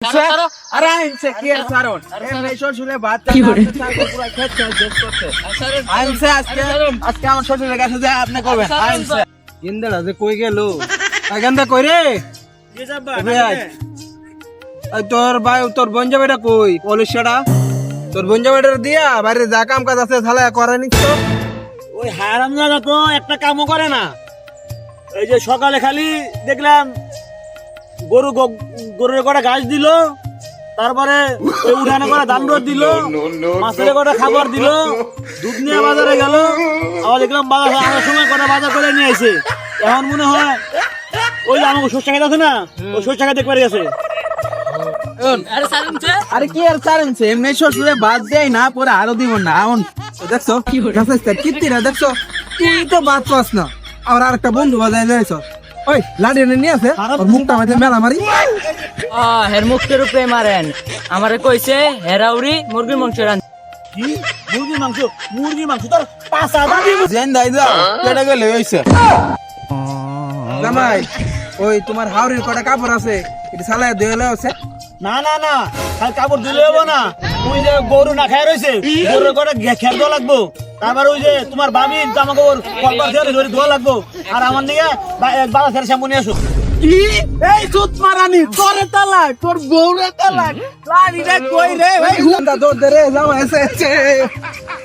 अरे इनसे केयर सारोन এই শ্বশুরে ভাত কি করে? পুরো খেতে শেষ করতে আইনছে আজকে আমার শ্বশুরের কাছে যা আপনি করবেন আইনছে ইন্দ্রা যে কই গেল আগান্দা কই রে কে যাবা এই তোর ভাই তোর বঞ্জাবেটা কই পলিশটা তোর বঞ্জাবেটা দিয়া বাইরে যা কাম কাজ আছে তাহলে করে নিস তো ওই হারামজাদা তো একটা কামও করে না। এই যে সকালে খালি দেখলাম গরুর কটা ঘাস দিল, তারপরে ওই উঠানে করে ধান রোদ দিল, মাছের কটা খাবার দিল, দুধ নিয়ে বাজারে গেল, আবার দেখলাম বাজার আসার সময় কটা বাজার করে নিয়ে আসে। এখন মনে হয় ওই যে আমাকে সর্ষে খাইতে আছে না, ওই সর্ষে খাইতে পারে গেছে। আরে কি আর চারেনছে এমনি শ্বশুরে ভাত দেয় না পরে আরো দিব না এখন দেখছো কীর্তিরা দেখছো তুই তো ভাত পাস না আমার আর একটা বন্ধু বাজায় যাইছ ওই লাড়ি নিয়ে আছে ওর মুখটা মাঝে মেলা মারি হের মুখের উপরে মারেন আমারে কইছে হেরাউরি মুরগির মাংস রান কি মুরগির মাংস? মুরগির মাংস তোর পাঁচা দাবি। জেন দাই দাও কেটে গেলে হইছে জামাই ওই তোমার হাওড়ির কটা কাপড় আছে এটা সালায় দেওয়ালে আছে না না না, খালি কাপড় দিলে হবো না। ওই যে গরু না খায় রয়েছে, গরুর কটা খেয়াল দেওয়া লাগবো। তারপর ওই যে তোমার বাবি জামা কাপড় কলবার থেকে ধরে ধোয়া লাগবো। আর আমার নিয়ে বাবা ছেড়ে শ্যাম্পু নিয়ে আসো। কি এই সুত মারানি তোরে তালাক তোর বউরে তালাক লাড়ি রে কই রে ভাই হুন্দা দৌড় দে রে যাও এসে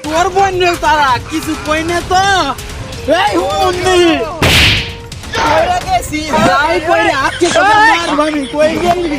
তোর বোন রে তারা কিছু কই না তো এই হুন্দি কইরা গেছি যাই কই রে আজকে তো মার ভাবি কই গেলি